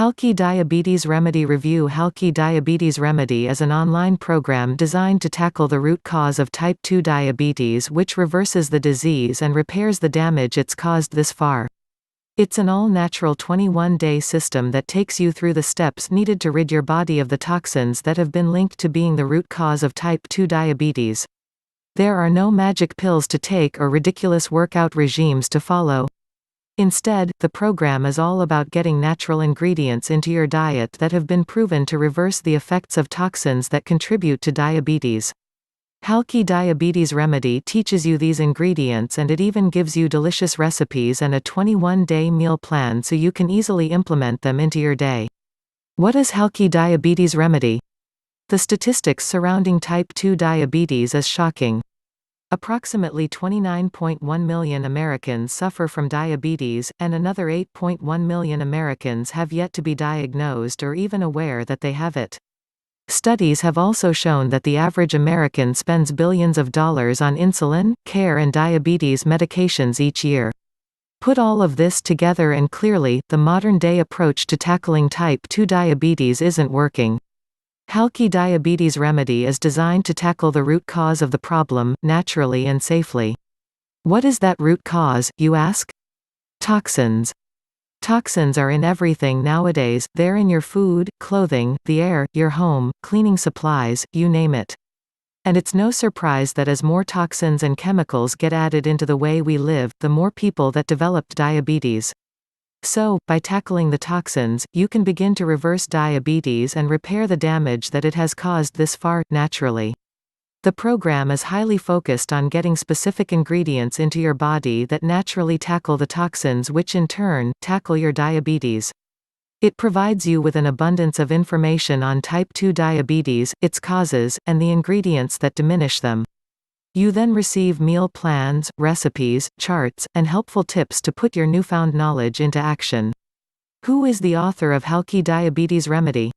Halki Diabetes Remedy Review. Halki Diabetes Remedy is an online program designed to tackle the root cause of type 2 diabetes, which reverses the disease and repairs the damage it's caused this far. It's an all-natural 21-day system that takes you through the steps needed to rid your body of the toxins that have been linked to being the root cause of type 2 diabetes. There are no magic pills to take or ridiculous workout regimes to follow. Instead, the program is all about getting natural ingredients into your diet that have been proven to reverse the effects of toxins that contribute to diabetes. Halki Diabetes Remedy teaches you these ingredients, and it even gives you delicious recipes and a 21-day meal plan so you can easily implement them into your day. What is Halki Diabetes Remedy? The statistics surrounding type 2 diabetes is shocking. Approximately 29.1 million Americans suffer from diabetes, and another 8.1 million Americans have yet to be diagnosed or even aware that they have it. Studies have also shown that the average American spends billions of dollars on insulin, care and diabetes medications each year. Put all of this together and clearly, the modern-day approach to tackling type 2 diabetes isn't working. Halki Diabetes Remedy is designed to tackle the root cause of the problem, naturally and safely. What is that root cause, you ask? Toxins. Toxins are in everything nowadays. They're in your food, clothing, the air, your home, cleaning supplies, you name it. And it's no surprise that as more toxins and chemicals get added into the way we live, the more people that developed diabetes. So, by tackling the toxins, you can begin to reverse diabetes and repair the damage that it has caused this far, naturally. The program is highly focused on getting specific ingredients into your body that naturally tackle the toxins, which in turn, tackle your diabetes. It provides you with an abundance of information on type 2 diabetes, its causes, and the ingredients that diminish them. You then receive meal plans, recipes, charts, and helpful tips to put your newfound knowledge into action. Who is the author of Halki Diabetes Remedy?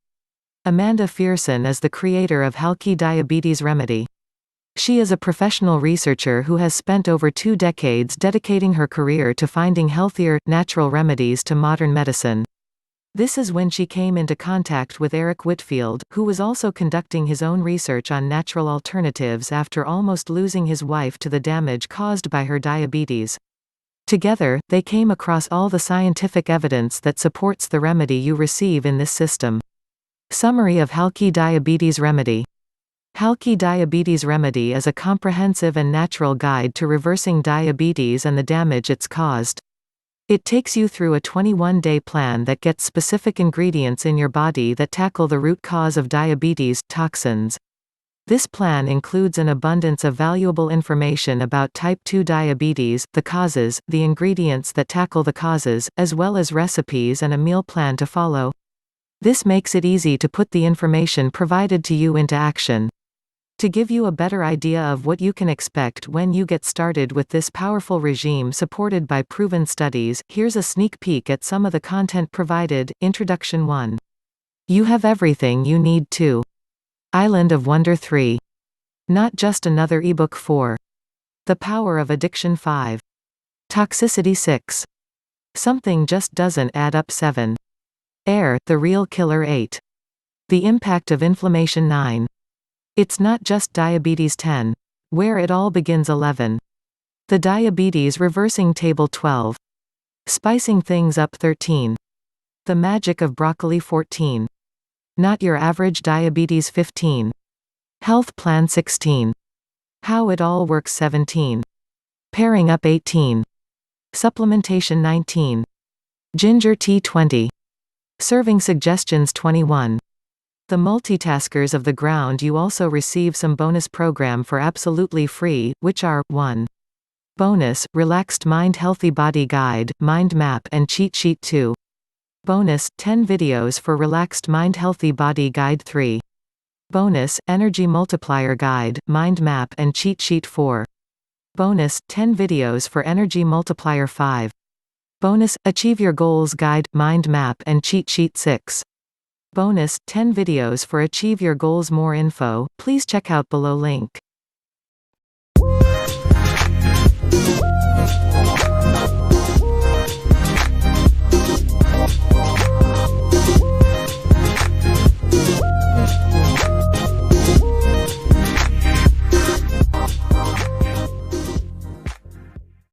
Amanda Fearson is the creator of Halki Diabetes Remedy. She is a professional researcher who has spent over 2 decades dedicating her career to finding healthier, natural remedies to modern medicine. This is when she came into contact with Eric Whitfield, who was also conducting his own research on natural alternatives after almost losing his wife to the damage caused by her diabetes. Together, they came across all the scientific evidence that supports the remedy you receive in this system. Summary of Halki Diabetes Remedy. Halki Diabetes Remedy is a comprehensive and natural guide to reversing diabetes and the damage it's caused. It takes you through a 21-day plan that gets specific ingredients in your body that tackle the root cause of diabetes, toxins. This plan includes an abundance of valuable information about type 2 diabetes, the causes, the ingredients that tackle the causes, as well as recipes and a meal plan to follow. This makes it easy to put the information provided to you into action. To give you a better idea of what you can expect when you get started with this powerful regime supported by proven studies, here's a sneak peek at some of the content provided. Introduction 1. You have everything you need to. Island of Wonder 3. Not just another ebook 4. The Power of Addiction 5. Toxicity 6. Something just doesn't add up 7. Air, the Real Killer 8. The Impact of Inflammation 9. It's Not Just Diabetes 10. Where It All Begins 11. The Diabetes Reversing Table 12. Spicing Things Up 13. The Magic of Broccoli 14. Not Your Average Diabetes 15. Health Plan 16. How It All Works 17. Pairing Up 18. Supplementation 19. Ginger Tea 20. Serving Suggestions 21. The Multitaskers of the Ground. You also receive some bonus program for absolutely free, which are 1. Bonus, Relaxed Mind Healthy Body Guide, Mind Map and Cheat Sheet 2. Bonus, 10 videos for Relaxed Mind Healthy Body Guide 3. Bonus, Energy Multiplier Guide, Mind Map and Cheat Sheet 4. Bonus, 10 videos for Energy Multiplier 5. Bonus, Achieve Your Goals Guide, Mind Map and Cheat Sheet 6. Bonus, 10 videos for Achieve Your Goals. More info, please check out below link.